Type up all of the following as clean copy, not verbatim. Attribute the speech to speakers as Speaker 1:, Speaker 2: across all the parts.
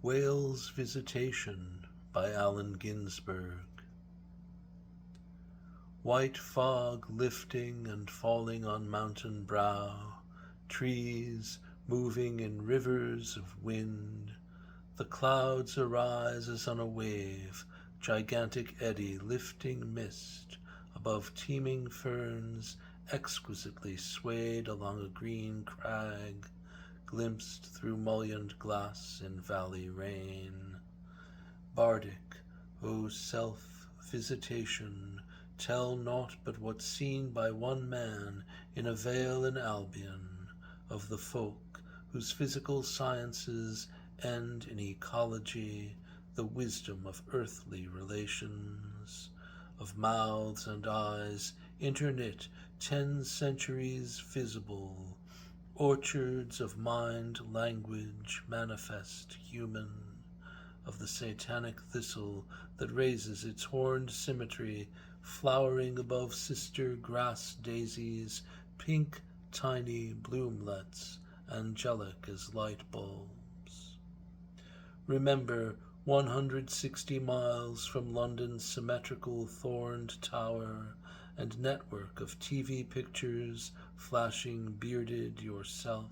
Speaker 1: Whale's Visitation by Allen Ginsberg. White fog lifting and falling on mountain brow, trees moving in rivers of wind. The clouds arise as on a wave, gigantic eddy lifting mist above teeming ferns, exquisitely swayed along a green crag, glimpsed through mullioned glass in valley rain. Bardic, O self-visitation, tell naught but what's seen by one man in a vale in Albion, of the folk whose physical sciences end in ecology, the wisdom of earthly relations, of mouths and eyes interknit 10 centuries visible, orchards of mind, language, manifest human, of the satanic thistle that raises its horned symmetry, flowering above sister grass daisies, pink tiny bloomlets, angelic as light bulbs. Remember 160 miles from London's symmetrical thorned tower and network of TV pictures flashing bearded yourself,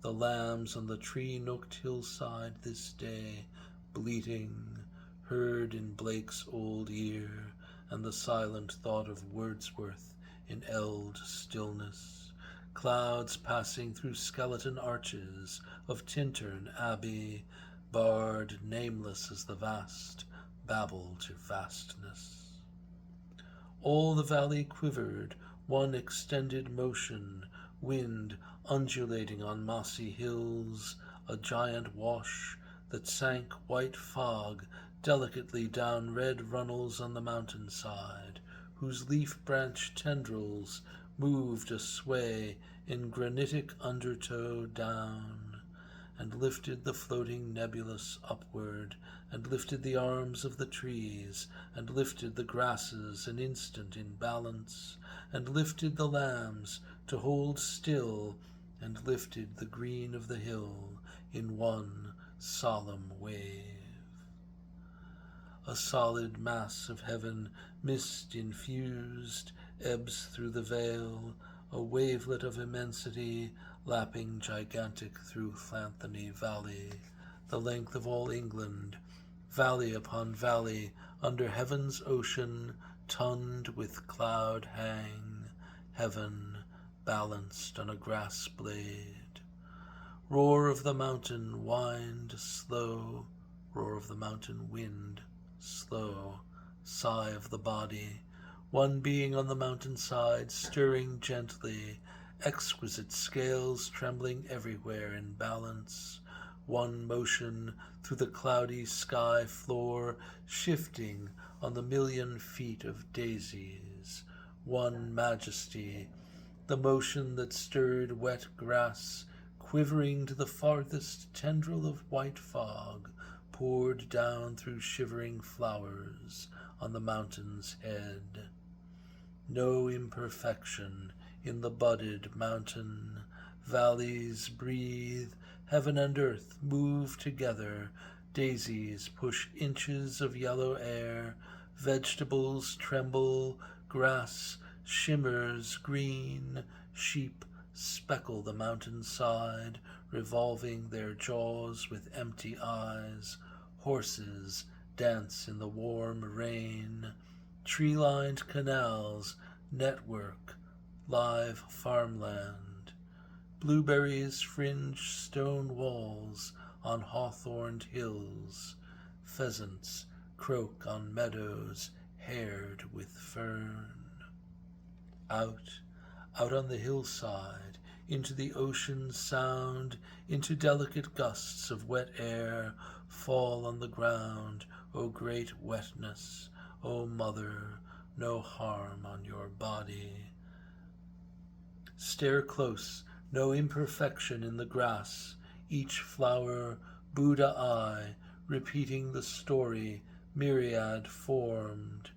Speaker 1: the lambs on the tree-nooked hillside this day, bleating, heard in Blake's old ear, and the silent thought of Wordsworth in eld stillness, clouds passing through skeleton arches of Tintern Abbey, barred nameless as the vast, babble to vastness. All the valley quivered, one extended motion, wind undulating on mossy hills, a giant wash that sank white fog delicately down red runnels on the mountainside, whose leaf-branch tendrils moved a sway in granitic undertow down, and lifted the floating nebulous upward, and lifted the arms of the trees, and lifted the grasses an instant in balance, and lifted the lambs to hold still, and lifted the green of the hill in one solemn wave. A solid mass of heaven, mist-infused, ebbs through the vale, a wavelet of immensity, lapping gigantic through Llanthony Valley, the length of all England, valley upon valley, under heaven's ocean, tunned with cloud hang, heaven balanced on a grass blade. Roar of the mountain, wind slow, roar of the mountain wind, slow, sigh of the body, one being on the mountainside, stirring gently, exquisite scales trembling everywhere in balance, one motion through the cloudy sky floor, shifting on the million feet of daisies, one majesty, the motion that stirred wet grass, quivering to the farthest tendril of white fog, poured down through shivering flowers on the mountain's head. No imperfection in the budded mountain, valleys breathe, heaven and earth move together, daisies push inches of yellow air, vegetables tremble, grass shimmers green, sheep speckle the mountainside, revolving their jaws with empty eyes, horses dance in the warm rain, tree-lined canals network live farmland, blueberries fringe stone walls on hawthorned hills, pheasants croak on meadows haired with fern. Out on the hillside, into the ocean's sound, into delicate gusts of wet air, fall on the ground, O great wetness, O mother, no harm on your body. Stare close, no imperfection in the grass, each flower, Buddha eye, repeating the story, myriad formed.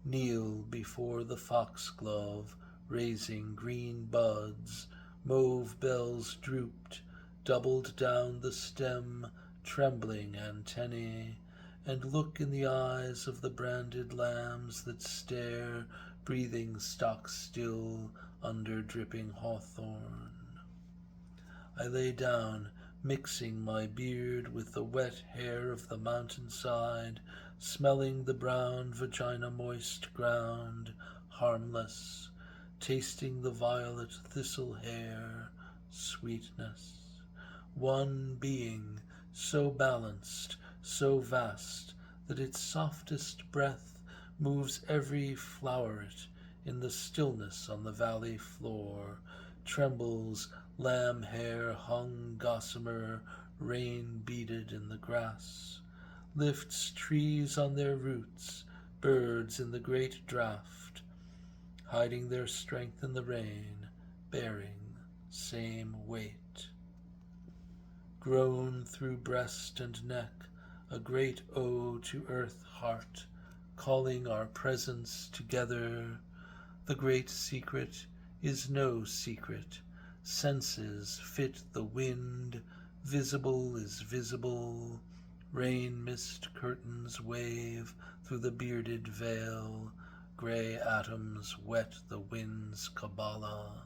Speaker 1: Kneel before the foxglove, raising green buds, mauve bells drooped, doubled down the stem, trembling antennae, and look in the eyes of the branded lambs that stare, breathing stock still under dripping hawthorn. I lay down, mixing my beard with the wet hair of the mountainside, smelling the brown vagina-moist ground, harmless, tasting the violet thistle hair, sweetness. One being, so balanced, so vast, that its softest breath moves every floweret in the stillness on the valley floor, trembles lamb hair hung gossamer, rain beaded in the grass, lifts trees on their roots, birds in the great draught, hiding their strength in the rain, bearing same weight. Grown through breast and neck, a great ode to earth heart, calling our presence together. The great secret is no secret. Senses fit the wind, visible is visible. Rain mist curtains wave through the bearded veil. Gray atoms wet the wind's Kabbalah.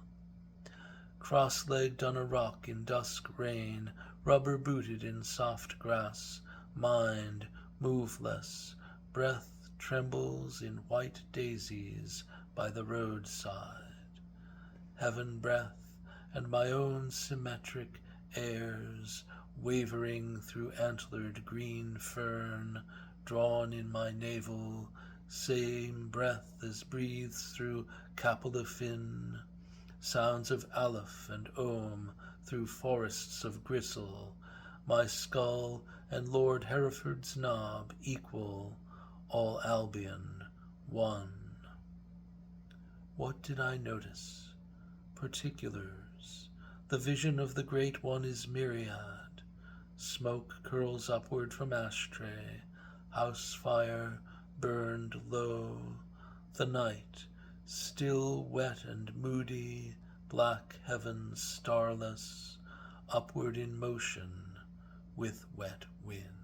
Speaker 1: Cross-legged on a rock in dusk rain, rubber-booted in soft grass, mind moveless, breath trembles in white daisies by the roadside. Heaven breath and my own symmetric airs, wavering through antlered green fern, drawn in my navel, same breath as breathes through Capelafin, sounds of aleph and ohm through forests of gristle, my skull and Lord Hereford's knob equal, all Albion one. What did I notice? Particulars. The vision of the Great One is myriad. Smoke curls upward from ashtray, house fire burned low. The night, still wet and moody, black heavens starless, upward in motion with wet wind.